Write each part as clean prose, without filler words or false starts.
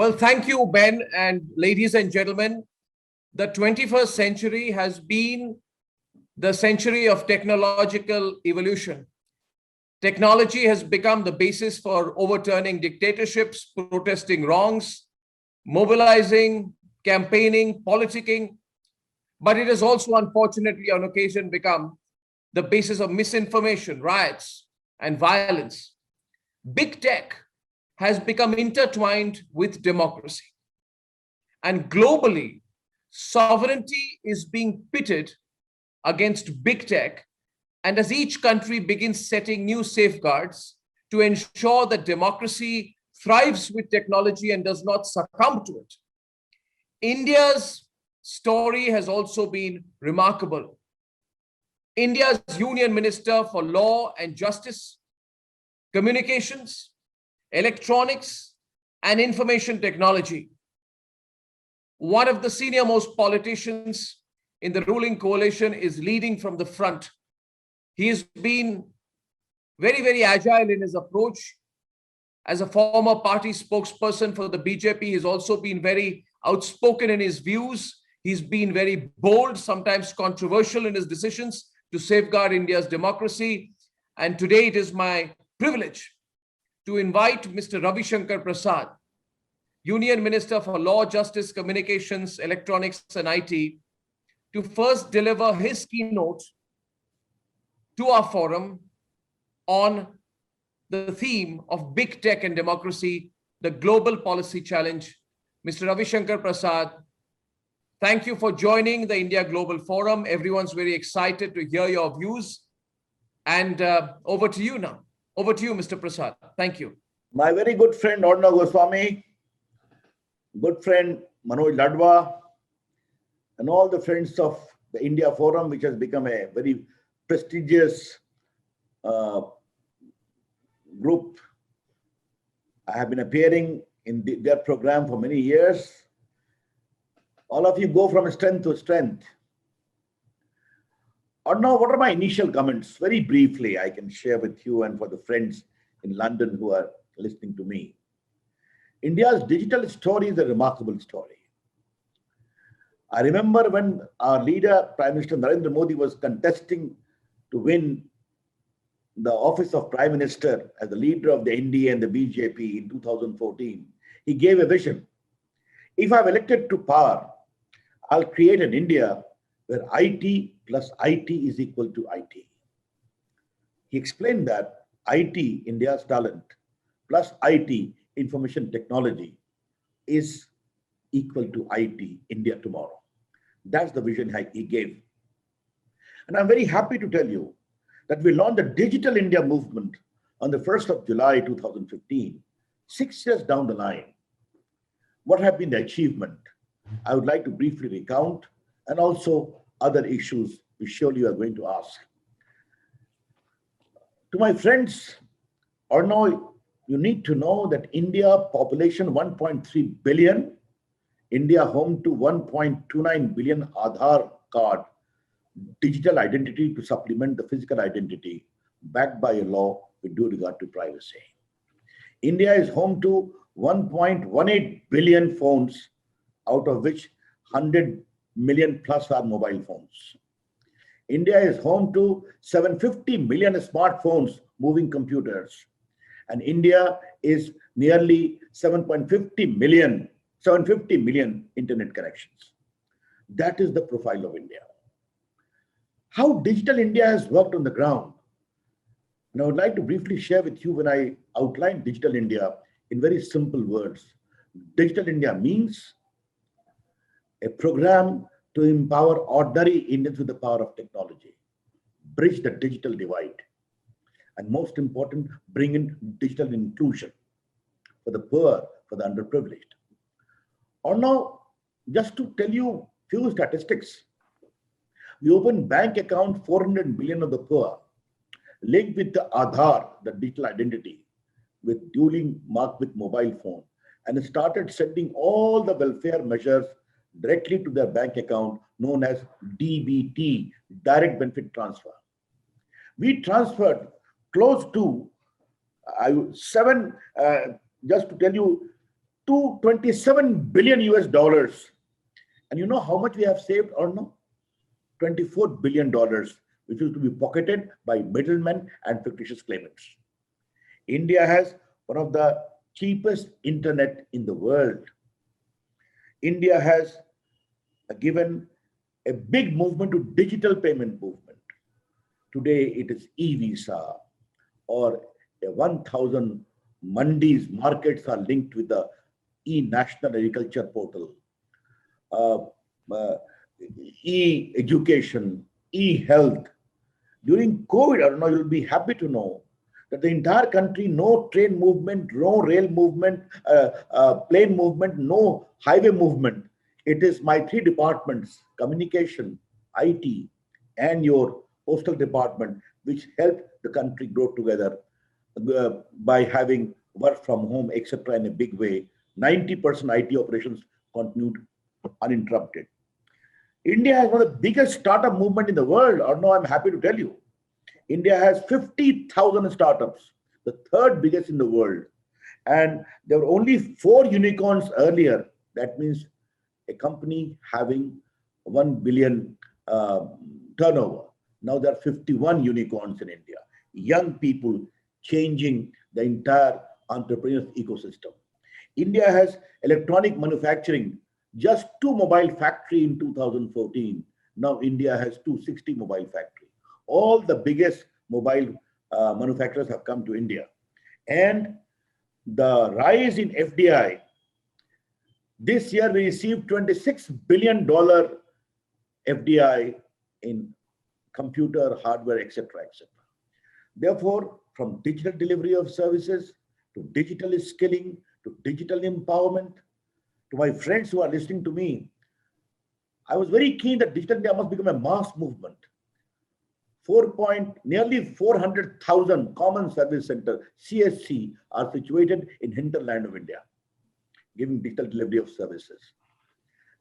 Well, thank you, Ben, and ladies and gentlemen. The 21st century has been the century of technological evolution. Technology has become the basis for overturning dictatorships, protesting wrongs, mobilizing, campaigning, politicking, but it has also unfortunately on occasion become the basis of misinformation, riots, and violence. Big tech has become intertwined with democracy. And globally, sovereignty is being pitted against big tech. And as each country begins setting new safeguards to ensure that democracy thrives with technology and does not succumb to it, India's story has also been remarkable. India's Union Minister for Law and Justice, Communications, Electronics, and Information Technology, one of the senior most politicians in the ruling coalition, is leading from the front. He has been very, very agile in his approach. As a former party spokesperson for the BJP, he's also been very outspoken in his views. He's been very bold, sometimes controversial in his decisions to safeguard India's democracy. And today it is my privilege to invite Mr. Ravi Shankar Prasad, Union Minister for Law, Justice, Communications, Electronics, and IT, to first deliver his keynote to our forum on the theme of big tech and democracy, the global policy challenge. Mr. Ravi Shankar Prasad, thank you for joining the India Global Forum. Everyone's very excited to hear your views. And over to you now. Over to you, Mr. Prasad. Thank you. My very good friend, Arnab Goswami, good friend, Manoj Ladwa, and all the friends of the India Forum, which has become a very prestigious group. I have been appearing in their program for many years. All of you go from strength to strength. Arnab, what are my initial comments? Very briefly, I can share with you and for the friends in London who are listening to me. India's digital story is a remarkable story. I remember when our leader, Prime Minister Narendra Modi, was contesting to win the office of Prime Minister as the leader of the NDA and the BJP in 2014, he gave a vision. If I'm elected to power, I'll create an India where IT plus IT is equal to IT. He explained that IT, India's talent, plus IT, information technology, is equal to IT, India tomorrow. That's the vision he gave. And I'm very happy to tell you that we launched the Digital India movement on the 1st of July 2015, 6 years down the line. What have been the achievement? I would like to briefly recount, and also other issues which surely you are going to ask. To my friends, Arnab, you need to know that India population 1.3 billion, India home to 1.29 billion Aadhaar card, digital identity to supplement the physical identity, backed by a law with due regard to privacy. India is home to 1.18 billion phones, out of which 100 million plus are mobile phones. India is home to 750 million smartphones, moving computers. And India is nearly 750 million internet connections. That is the profile of India. How Digital India has worked on the ground. And I would like to briefly share with you when I outline Digital India in very simple words. Digital India means a program to empower ordinary Indians with the power of technology, bridge the digital divide, and most important, bring in digital inclusion for the poor, for the underprivileged. Or now, just to tell you few statistics, we opened bank account 400 million of the poor, linked with the Aadhaar, the digital identity, with duly marked with mobile phone, and started sending all the welfare measures directly to their bank account, known as DBT, direct benefit transfer. We transferred close to just to tell you, to 27 billion US dollars. And you know how much we have saved or no? $24 billion, which is to be pocketed by middlemen and fictitious claimants. India has one of the cheapest internet in the world. India has given a big movement to digital payment movement. Today it is e-visa, or 1,000 mandis, markets are linked with the e-national agriculture portal, e-education, e-health. During COVID, I don't know, you'll be happy to know that the entire country, no train movement, no rail movement, plane movement, no highway movement. It is my three departments, communication, IT, and your postal department, which helped the country grow together by having work from home, etc. in a big way. 90% IT operations continued uninterrupted. India has one of the biggest startup movement in the world, or no, I'm happy to tell you. India has 50,000 startups, the third biggest in the world. And there were only 4 unicorns earlier. That means a company having 1 billion turnover. Now there are 51 unicorns in India. Young people changing the entire entrepreneurial ecosystem. India has electronic manufacturing, just 2 mobile factory in 2014. Now India has 260 mobile factory. All the biggest mobile manufacturers have come to India. And the rise in FDI, this year we received $26 billion FDI in computer, hardware, etc., etc. Therefore, from digital delivery of services to digital skilling to digital empowerment, to my friends who are listening to me, I was very keen that Digital India must become a mass movement. Nearly 400,000 common service centers, CSC, are situated in hinterland of India, giving digital delivery of services.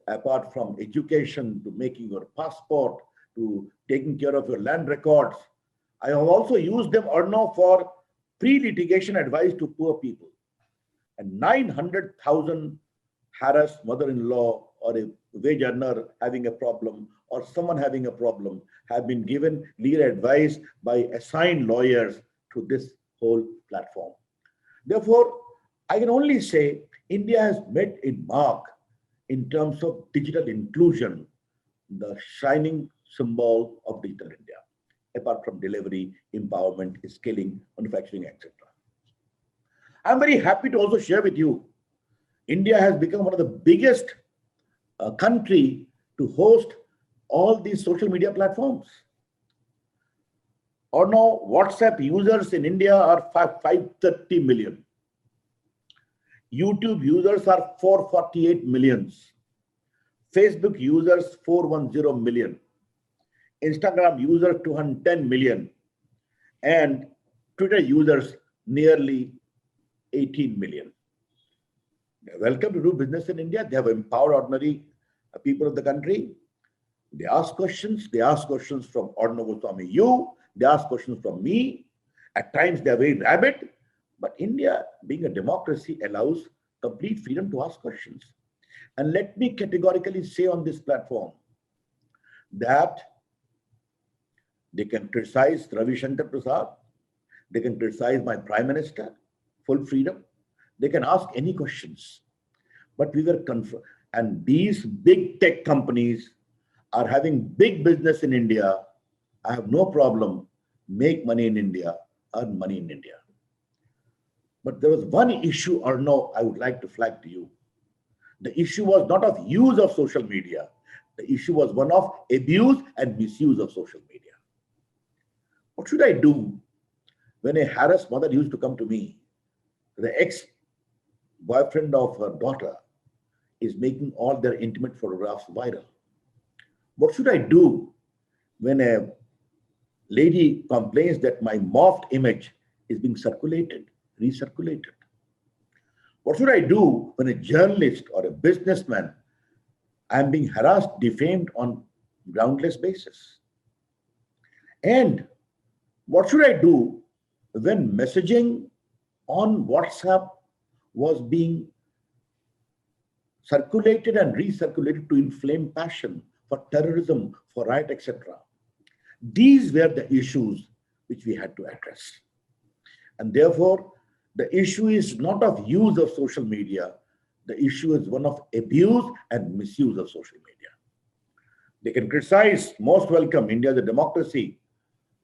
Apart from education, to making your passport, to taking care of your land records, I have also used them for pre-litigation advice to poor people. And 900,000 harassed mother-in-law or a wage earner having a problem, or someone having a problem, have been given legal advice by assigned lawyers to this whole platform. Therefore, I can only say India has made a mark in terms of digital inclusion, the shining symbol of Digital India, apart from delivery, empowerment, skilling, manufacturing, etc. I'm very happy to also share with you, India has become one of the biggest country to host all these social media platforms. Or now, WhatsApp users in India are 530 million. YouTube users are 448 millions. Facebook users 410 million. Instagram users 210 million. And Twitter users nearly 18 million. They're welcome to do business in India. They have empowered ordinary people of the country. They ask questions. They ask questions from Arnab Goswami, you. They ask questions from me. At times they are very rabid. But India, being a democracy, allows complete freedom to ask questions. And let me categorically say on this platform that they can criticize Ravi Shankar Prasad. They can criticize my Prime Minister. Full freedom. They can ask any questions. But we were and these big tech companies are having big business in India. I have no problem. Make money in India, earn money in India. But there was one issue, or no, I would like to flag to you. The issue was not of use of social media. The issue was one of abuse and misuse of social media. What should I do when a harassed mother used to come to me? The ex-boyfriend of her daughter is making all their intimate photographs viral. What should I do when a lady complains that my morphed image is being recirculated? What should I do when a journalist or a businessman, I am being harassed, defamed on groundless basis? And what should I do when messaging on WhatsApp was being circulated and recirculated to inflame passion for terrorism, for riot, etc. These were the issues which we had to address. And therefore, the issue is not of use of social media. The issue is one of abuse and misuse of social media. They can criticize, most welcome, India is a democracy.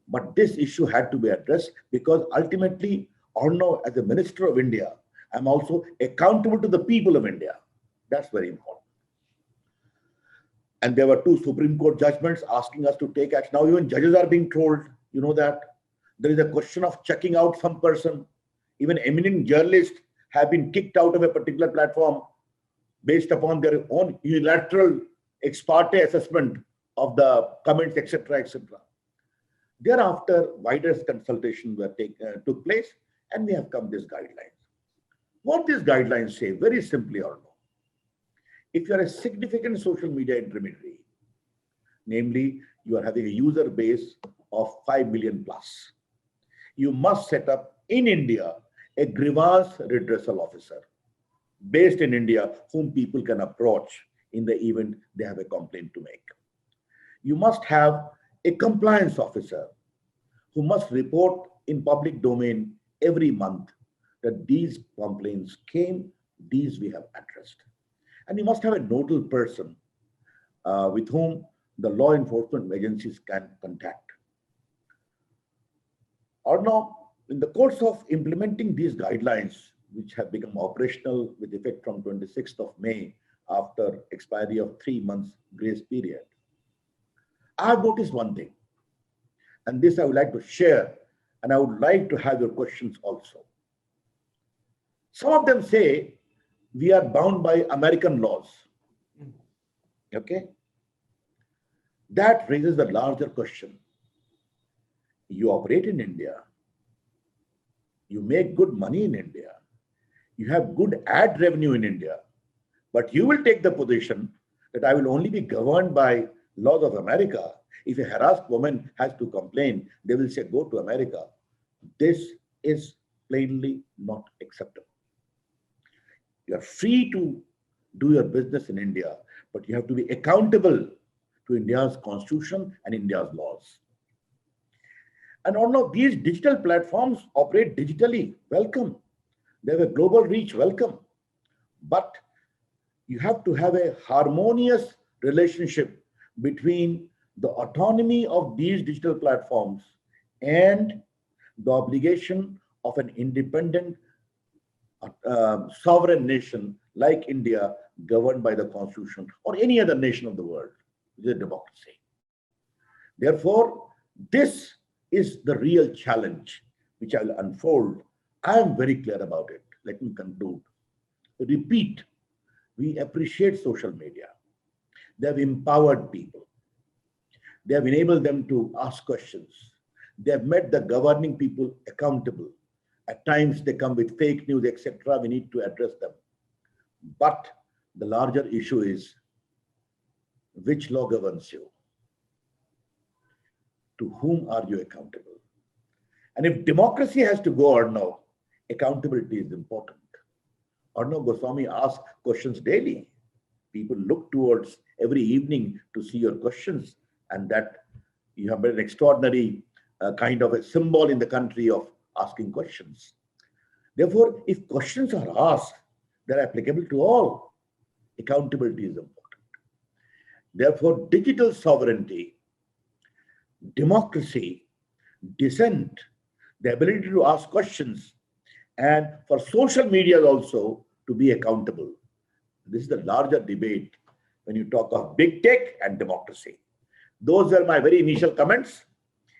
But this issue had to be addressed because ultimately, Arnav, as a minister of India, I'm also accountable to the people of India. That's very important. And there were 2 Supreme Court judgments asking us to take action. Now even judges are being told, you know that. There is a question of checking out some person. Even eminent journalists have been kicked out of a particular platform based upon their own unilateral ex parte assessment of the comments, etc., etc. Thereafter, wider consultations took place, and we have come these guidelines. What these guidelines say, very simply, Arnav, if you are a significant social media intermediary, namely you are having a user base of 5 million plus, you must set up in India a grievance redressal officer based in India whom people can approach in the event they have a complaint to make. You must have a compliance officer who must report in public domain every month that these complaints came, these we have addressed. And you must have a nodal person with whom the law enforcement agencies can contact. Arnav, in the course of implementing these guidelines, which have become operational with effect from 26th of May after expiry of 3 months grace period, I have noticed one thing, and this I would like to share, and I would like to have your questions also. Some of them say we are bound by American laws. Okay? That raises a larger question. You operate in India. You make good money in India. You have good ad revenue in India. But you will take the position that I will only be governed by laws of America. If a harassed woman has to complain, they will say, go to America. This is plainly not acceptable. You are free to do your business in India, but you have to be accountable to India's constitution and India's laws. And all of these digital platforms operate digitally, welcome. They have a global reach, welcome. But you have to have a harmonious relationship between the autonomy of these digital platforms and the obligation of an independent sovereign nation like India, governed by the constitution, or any other nation of the world, which is a democracy. Therefore, this is the real challenge which I will unfold. I am very clear about it. Let me conclude. Repeat, we appreciate social media. They have empowered people. They have enabled them to ask questions. They have made the governing people accountable. At times they come with fake news, etc. We need to address them. But the larger issue is, which law governs you? To whom are you accountable? And if democracy has to go or no, accountability is important. Arnav Goswami asks questions daily. People look towards every evening to see your questions, and that you have been an extraordinary kind of a symbol in the country of asking questions. Therefore, if questions are asked, they're applicable to all. Accountability is important. Therefore, digital sovereignty, democracy, dissent, the ability to ask questions, and for social media also to be accountable. This is the larger debate when you talk of big tech and democracy. Those are my very initial comments.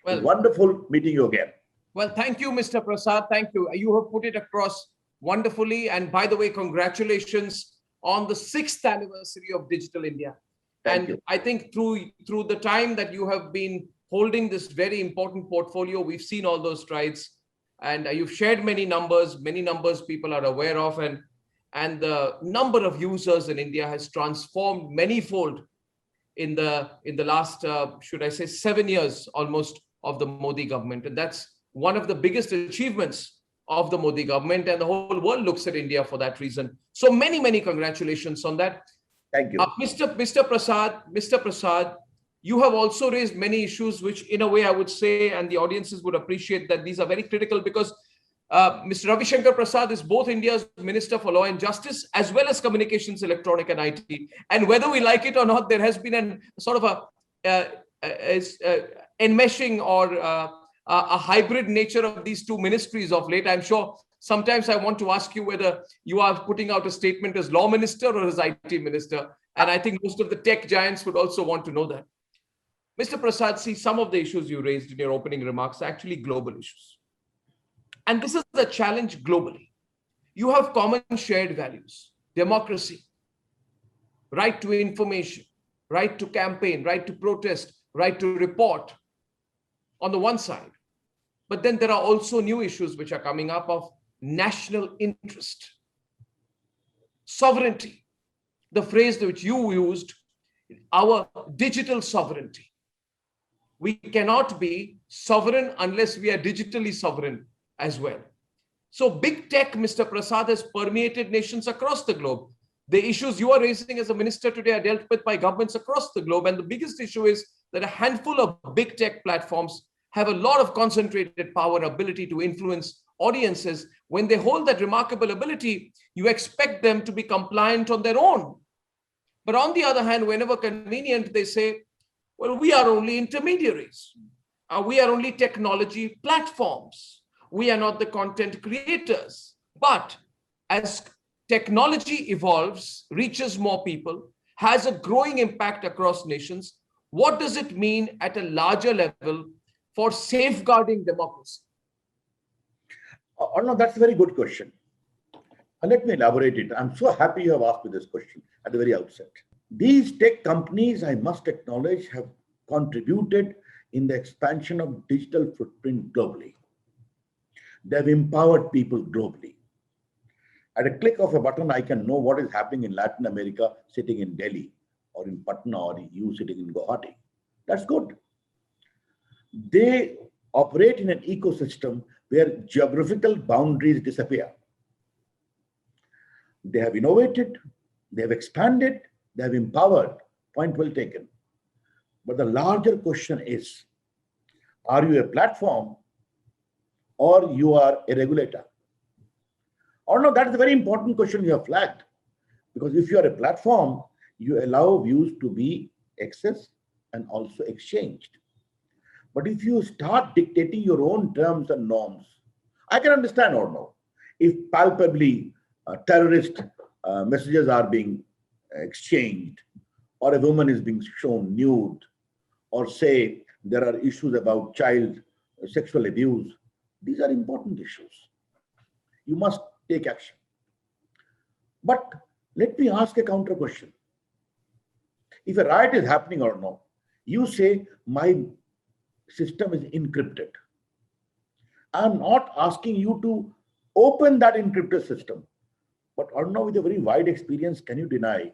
Well, wonderful meeting you again. Well, thank you, Mr. Prasad. Thank you. You have put it across wonderfully. And by the way, congratulations on the 6th anniversary of Digital India. Thank you. I think through the time that you have been holding this very important portfolio, we've seen all those strides. And you've shared many numbers people are aware of. And the number of users in India has transformed manyfold in the last, should I say, 7 years almost of the Modi government. And that's one of the biggest achievements of the Modi government, and the whole world looks at India for that reason. So many, many congratulations on that. Thank you. Mr. Prasad, you have also raised many issues, which in a way I would say, and the audiences would appreciate that these are very critical, because Mr. Ravi Shankar Prasad is both India's Minister for Law and Justice, as well as Communications, Electronic and IT. And whether we like it or not, there has been a sort of enmeshing or a hybrid nature of these two ministries of late. I'm sure sometimes I want to ask you whether you are putting out a statement as law minister or as IT minister. And I think most of the tech giants would also want to know that. Mr. Prasad, see, some of the issues you raised in your opening remarks are actually global issues. And this is the challenge globally. You have common shared values: democracy, right to information, right to campaign, right to protest, right to report on the one side. But then there are also new issues which are coming up of national interest, sovereignty, the phrase which you used, our digital sovereignty. We cannot be sovereign unless we are digitally sovereign as well. So big tech, Mr. Prasad, has permeated nations across the globe. The issues you are raising as a minister today are dealt with by governments across the globe. And the biggest issue is that a handful of big tech platforms have a lot of concentrated power and ability to influence audiences. When they hold that remarkable ability, you expect them to be compliant on their own. But on the other hand, whenever convenient, they say, well, we are only intermediaries. We are only technology platforms. We are not the content creators. But as technology evolves, reaches more people, has a growing impact across nations, what does it mean at a larger level for safeguarding democracy? No, that's a very good question. And let me elaborate it. I'm so happy you have asked me this question at the very outset. These tech companies, I must acknowledge, have contributed in the expansion of digital footprint globally. They've empowered people globally. At a click of a button, I can know what is happening in Latin America sitting in Delhi, or in Patna, or you sitting in Guwahati. That's good. They operate in an ecosystem where geographical boundaries disappear. They have innovated, they have expanded, they have empowered. Point well taken. But the larger question is, are you a platform or you are a regulator? Or no, that's a very important question you have flagged. Because if you are a platform, you allow views to be accessed and also exchanged. But if you start dictating your own terms and norms, I can understand or no. If palpably terrorist messages are being exchanged, or a woman is being shown nude, or say there are issues about child sexual abuse, these are important issues. You must take action. But let me ask a counter question. If a riot is happening or no, you say my system is encrypted. I'm not asking you to open that encrypted system. But Arnav, with a very wide experience, can you deny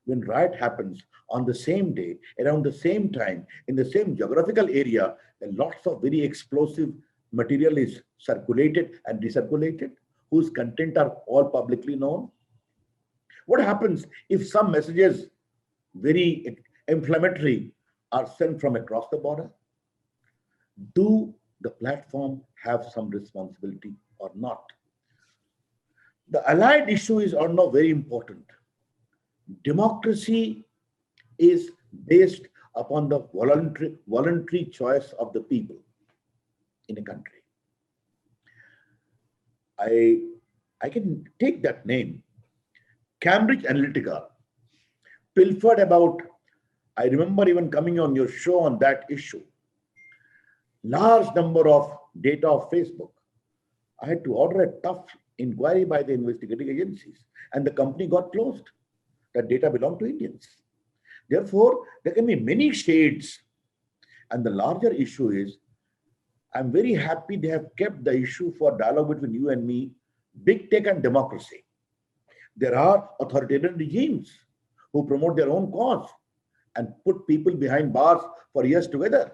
when riot happens on the same day, around the same time, in the same geographical area, and lots of very explosive material is circulated and recirculated, whose content are all publicly known? What happens if some messages, very inflammatory, are sent from across the border? Do the platform have some responsibility or not? The allied issue is also very important. Democracy is based upon the voluntary choice of the people in a country. I can take that name. Cambridge Analytica pilfered about, I remember even coming on your show on that issue, large number of data of Facebook. I had to order a tough inquiry by the investigating agencies, and the company got closed. That data belonged to Indians. Therefore, there can be many shades. And the larger issue is, I'm very happy they have kept the issue for dialogue between you and me, big tech and democracy. There are authoritarian regimes who promote their own cause and put people behind bars for years together.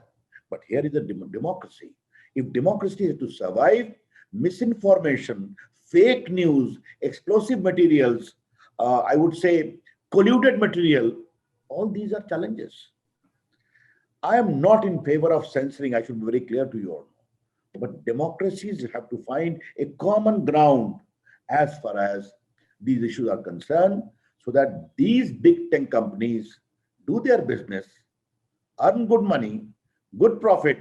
But here is a democracy. If democracy is to survive, misinformation, fake news, explosive materials, I would say colluded material, all these are challenges. I am not in favor of censoring, I should be very clear to you all. But democracies have to find a common ground as far as these issues are concerned, so that these big tech companies do their business, earn good money, good profit,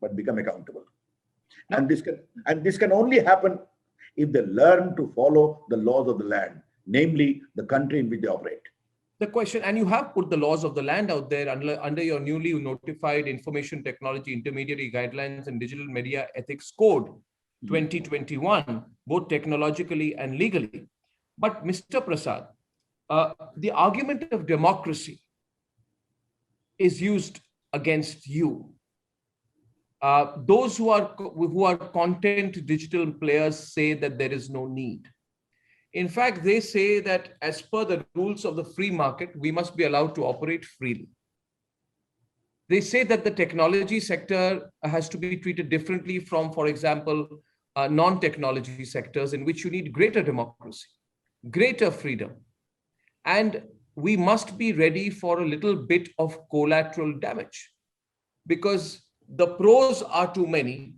but become accountable. And this can only happen if they learn to follow the laws of the land, namely the country in which they operate. The question, and you have put the laws of the land out there under your newly notified Information Technology Intermediary Guidelines and Digital Media Ethics Code 2021, both technologically and legally. But Mr. Prasad, the argument of democracy is used against you. Those who are content digital players say that there is no need. In fact, they say that as per the rules of the free market, we must be allowed to operate freely. They say that the technology sector has to be treated differently from, for example, non-technology sectors in which you need greater democracy, greater freedom. And we must be ready for a little bit of collateral damage, because the pros are too many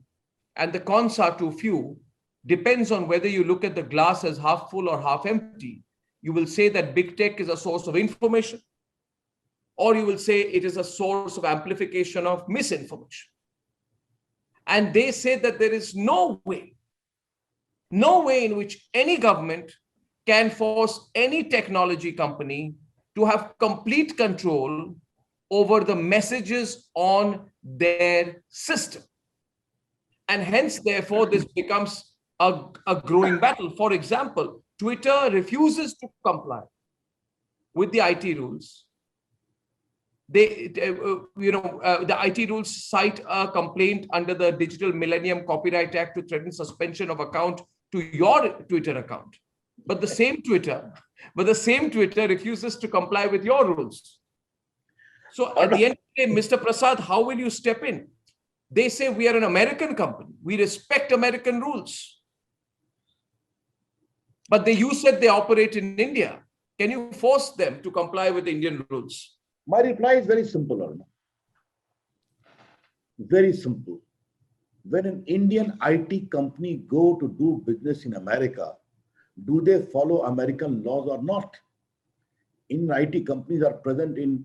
and the cons are too few. Depends on whether you look at the glass as half full or half empty. You will say that big tech is a source of information, or you will say it is a source of amplification of misinformation. And they say that there is no way in which any government can force any technology company to have complete control over the messages on their system. And hence, therefore, this becomes a growing battle. For example, Twitter refuses to comply with the IT rules. The IT rules cite a complaint under the Digital Millennium Copyright Act to threaten suspension of account to your Twitter account. But the same Twitter refuses to comply with your rules. So at the end of the day, Mr. Prasad, how will you step in? They say we are an American company. We respect American rules. But you said they operate in India. Can you force them to comply with Indian rules? My reply is very simple, Arnav. Very simple. When an Indian IT company go to do business in America, do they follow American laws or not? Indian IT companies are present in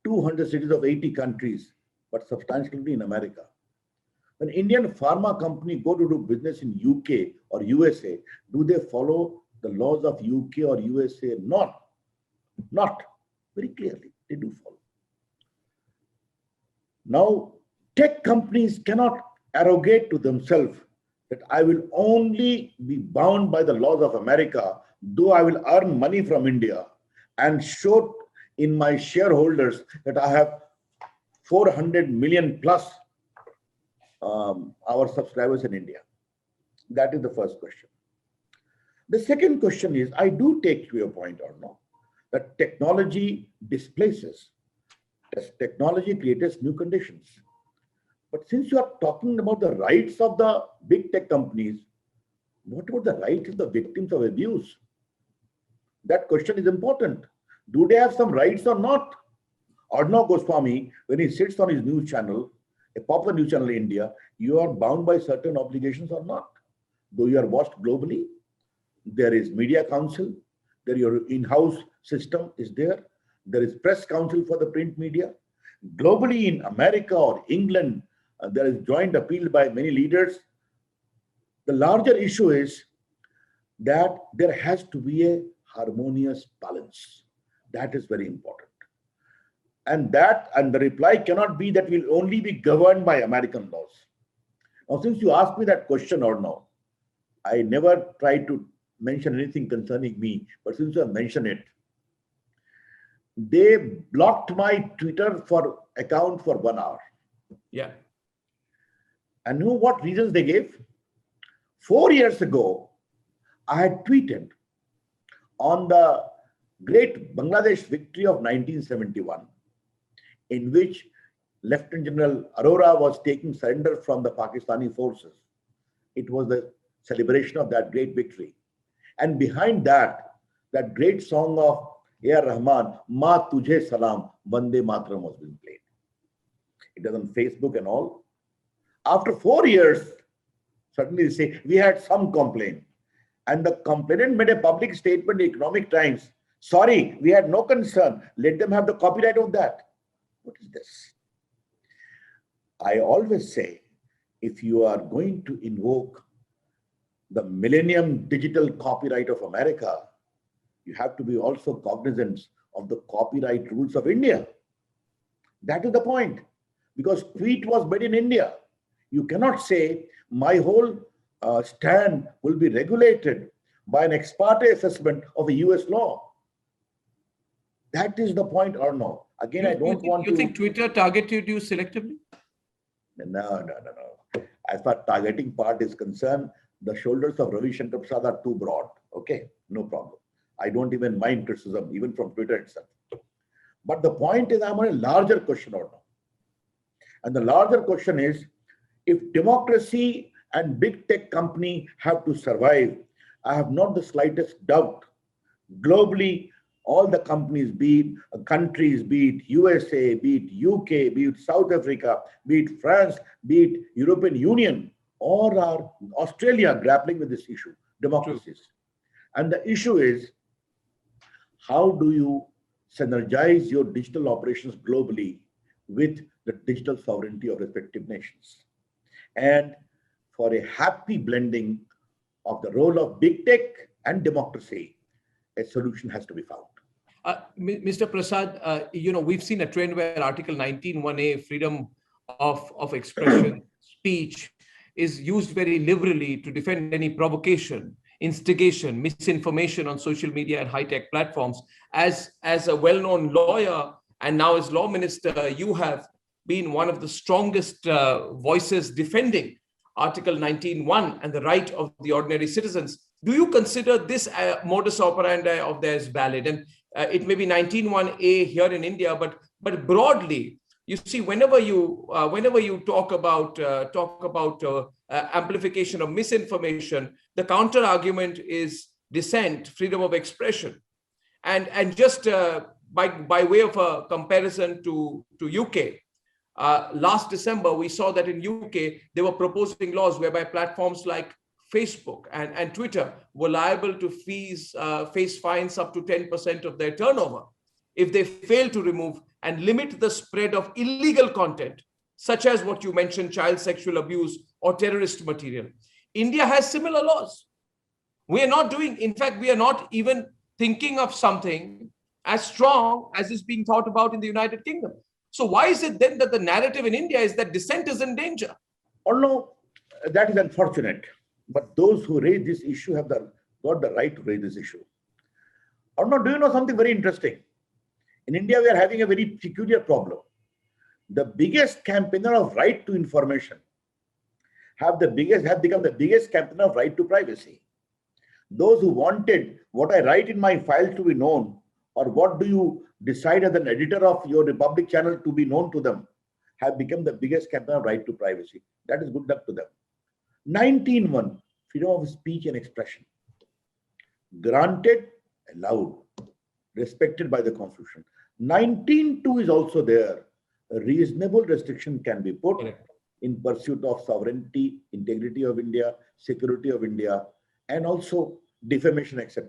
200 cities of 80 countries, but substantially in America. When Indian pharma company go to do business in UK or USA, do they follow the laws of UK or USA? Not. Very clearly, they do follow. Now, tech companies cannot arrogate to themselves that I will only be bound by the laws of America, though I will earn money from India and show in my shareholders that I have 400 million plus our subscribers in India. That is the first question. The second question is, I do take your point or no, that technology displaces. As technology creates new conditions. But since you are talking about the rights of the big tech companies, what about the rights of the victims of abuse? That question is important. Do they have some rights or not? Arnav Goswami, when he sits on his news channel, a popular news channel in India, you are bound by certain obligations or not? Though you are watched globally, there is media council, there your in-house system is there. There is press council for the print media. Globally in America or England, there is joint appeal by many leaders. The larger issue is that there has to be a harmonious balance. That is very important. And the reply cannot be that we'll only be governed by American laws. Now, since you asked me that question or no, I never tried to mention anything concerning me, but since you have mentioned it, they blocked my Twitter account for 1 hour. Yeah. And you know what reasons they gave? 4 years ago, I had tweeted on the great Bangladesh victory of 1971, in which Lieutenant General Arora was taking surrender from the Pakistani forces. It was the celebration of that great victory. And behind that, that great song of A.R. Rahman, Ma Tujhe Salam, Vande Mataram was being played. It was on Facebook and all. After 4 years, suddenly they say, we had some complaint. And the complainant made a public statement in Economic Times. Sorry, we had no concern. Let them have the copyright of that. What is this? I always say, if you are going to invoke the Millennium Digital Copyright of America, you have to be also cognizant of the copyright rules of India. That is the point. Because tweet was made in India. You cannot say my whole stand will be regulated by an ex parte assessment of a US law. That is the point, or no? Again, I don't want to... You think Twitter targeted you selectively? No. As far as targeting part is concerned, the shoulders of Ravi Shankar Prasad are too broad. Okay, no problem. I don't even mind criticism, even from Twitter itself. But the point is, I'm on a larger question or no. And the larger question is, if democracy and big tech company have to survive, I have not the slightest doubt. Globally, all the companies, be it countries, be it USA, be it UK, be it South Africa, be it France, be it European Union, or are Australia grappling with this issue, democracies. True. And the issue is, how do you synergize your digital operations globally with the digital sovereignty of respective nations? And for a happy blending of the role of big tech and democracy, a solution has to be found. Mr. Prasad, we've seen a trend where Article 19(1)(a), freedom of expression, speech, is used very liberally to defend any provocation, instigation, misinformation on social media and high-tech platforms. As a well-known lawyer and now as law minister, you have been one of the strongest voices defending Article 19(1) and the right of the ordinary citizens. Do you consider this modus operandi of theirs valid? And it may be 19(1)(a) here in India, but broadly, you see, whenever you talk about amplification of misinformation, the counter argument is dissent, freedom of expression, and just by way of a comparison to UK. Last December, we saw that in UK, they were proposing laws whereby platforms like Facebook and Twitter were liable to face fines up to 10% of their turnover if they fail to remove and limit the spread of illegal content, such as what you mentioned, child sexual abuse or terrorist material. India has similar laws. We are not doing, in fact, we are not even thinking of something as strong as is being thought about in the United Kingdom. So why is it then that the narrative in India is that dissent is in danger? Oh no, that is unfortunate. But those who raise this issue have got the right to raise this issue. Or no, do you know something very interesting? In India, we are having a very peculiar problem. The biggest campaigner of right to information have become the biggest campaigner of right to privacy. Those who wanted what I write in my files to be known, or what do you decide as an editor of your Republic channel to be known to them, have become the biggest campaigner of right to privacy. That is good luck to them. 19(1), freedom of speech and expression. Granted, allowed, respected by the Constitution. 19(2) is also there. A reasonable restriction can be put in pursuit of sovereignty, integrity of India, security of India, and also defamation, etc.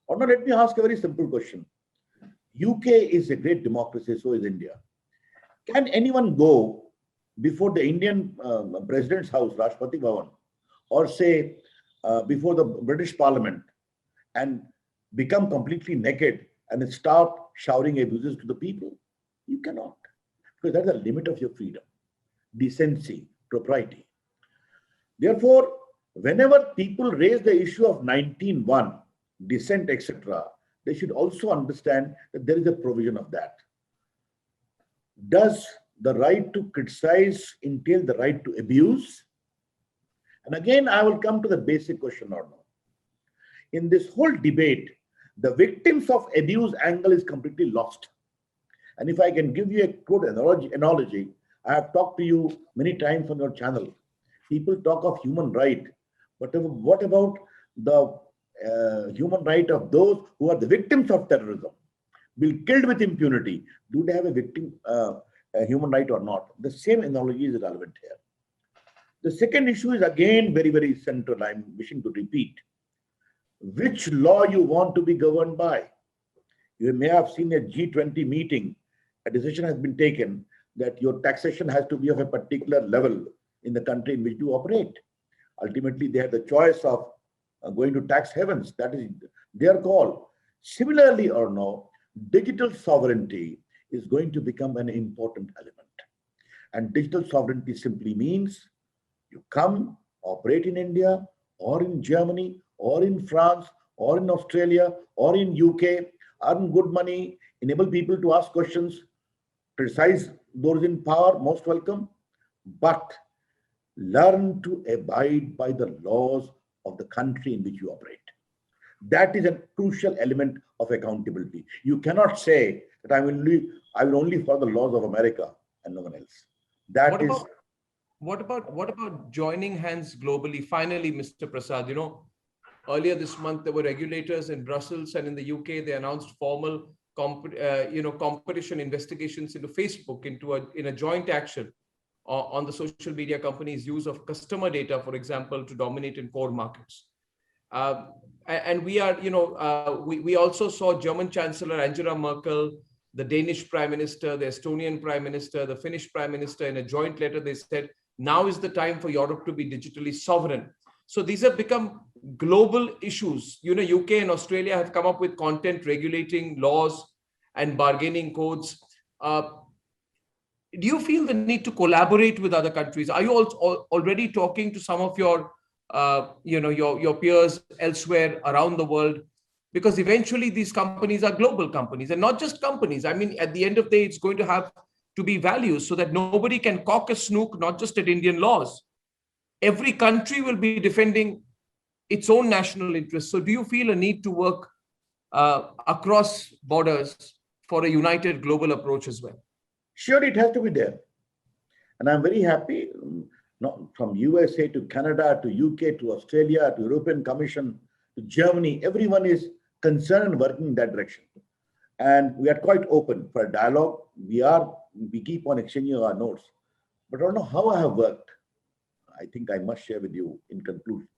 Or now let me ask a very simple question. UK is a great democracy, so is India. Can anyone go before the Indian President's house, Rashtrapati Bhavan, or say before the British Parliament and become completely naked and start shouting abuses to the people? You cannot, because that's the limit of your freedom, decency, propriety. Therefore, whenever people raise the issue of 19(1), dissent, etc., they should also understand that there is a provision of that. Does the right to criticize entail the right to abuse? And again, I will come to the basic question or no. In this whole debate, the victims of abuse angle is completely lost. And if I can give you a good analogy, I have talked to you many times on your channel. People talk of human right, But what about the human right of those who are the victims of terrorism, been killed with impunity? Do they have a victim, a human right or not? The same analogy is relevant here. The second issue is again very, very central. I'm wishing to repeat. Which law you want to be governed by? You may have seen a G20 meeting. A decision has been taken that your taxation has to be of a particular level in the country in which you operate. Ultimately, they have the choice of going to tax havens. That is their call. Similarly or no, digital sovereignty is going to become an important element. And digital sovereignty simply means you come, operate in India or in Germany or in France or in Australia or in UK, earn good money, enable people to ask questions, criticize those in power, most welcome, but learn to abide by the laws of the country in which you operate. That is a crucial element of accountability. You cannot say that I will only follow the laws of America and no one else. What about joining hands globally? Finally, Mr. Prasad, earlier this month there were regulators in Brussels and in the UK. They announced formal competition investigations into Facebook in a joint action on the social media companies' use of customer data, for example, to dominate in core markets. And we also saw German Chancellor Angela Merkel, the Danish Prime Minister, the Estonian Prime Minister, the Finnish Prime Minister. In a joint letter, they said, now is the time for Europe to be digitally sovereign. So these have become global issues. UK and Australia have come up with content regulating laws and bargaining codes. Do you feel the need to collaborate with other countries? Are you already talking to some of your peers elsewhere around the world? Because eventually these companies are global companies, and not just companies. I mean, at the end of the day, it's going to have to be values so that nobody can cock a snook, not just at Indian laws. Every country will be defending its own national interests. So do you feel a need to work across borders for a united global approach as well? Sure, it has to be there. And I'm very happy, from USA to Canada to UK to Australia to European Commission to Germany, everyone is concerned and working in that direction. And we are quite open for a dialogue. We keep on exchanging our notes. But I don't know how I have worked. I think I must share with you in conclusion.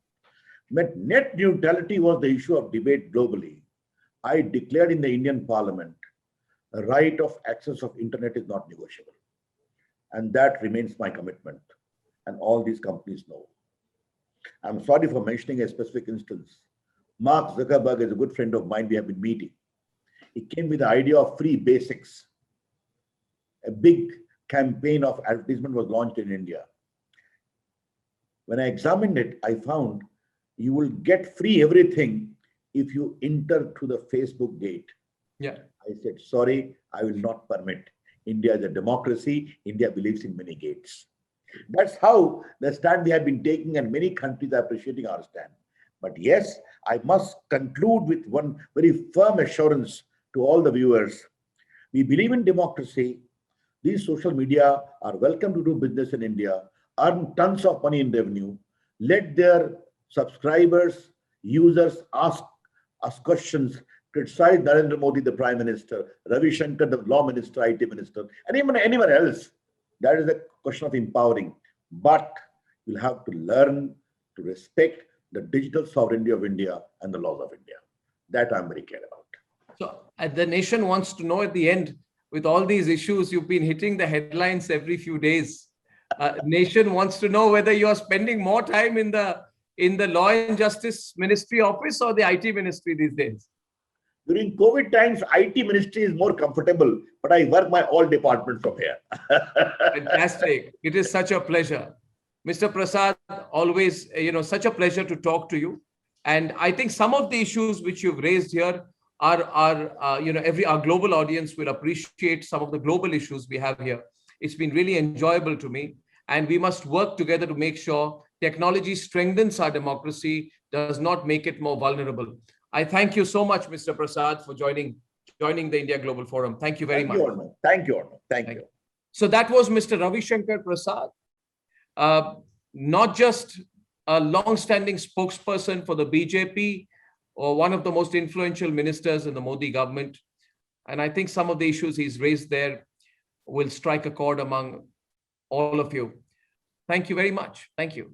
When net neutrality was the issue of debate globally, I declared in the Indian Parliament, the right of access of internet is not negotiable. And that remains my commitment. And all these companies know. I'm sorry for mentioning a specific instance. Mark Zuckerberg is a good friend of mine. We have been meeting. He came with the idea of free basics. A big campaign of advertisement was launched in India. When I examined it, I found you will get free everything if you enter through the Facebook gate. Yeah. I said, sorry, I will not permit. India is a democracy. India believes in many gates. That's how the stand we have been taking, and many countries are appreciating our stand. But yes, I must conclude with one very firm assurance to all the viewers. We believe in democracy. These social media are welcome to do business in India, earn tons of money in revenue, let their subscribers, users ask us questions, criticize Narendra Modi, the Prime Minister, Ravi Shankar, the Law Minister, IT Minister, and even anyone else. That is a question of empowering. But you'll have to learn to respect the digital sovereignty of India and the laws of India. That I'm very clear about. So the nation wants to know at the end, with all these issues, you've been hitting the headlines every few days. Nation wants to know whether you are spending more time in the Law and Justice Ministry office or the IT Ministry these days. During COVID times, IT Ministry is more comfortable, but I work my all departments from here. Fantastic. It is such a pleasure. Mr. Prasad, always, such a pleasure to talk to you. And I think some of the issues which you've raised here our global audience will appreciate some of the global issues we have here. It's been really enjoyable to me. And we must work together to make sure technology strengthens our democracy, does not make it more vulnerable. I thank you so much, Mr. Prasad, for joining the India Global Forum. Thank you very much. Thank you, Arnav. Thank you. So that was Mr. Ravi Shankar Prasad, not just a long-standing spokesperson for the BJP, or one of the most influential ministers in the Modi government. And I think some of the issues he's raised there will strike a chord among all of you. Thank you very much. Thank you.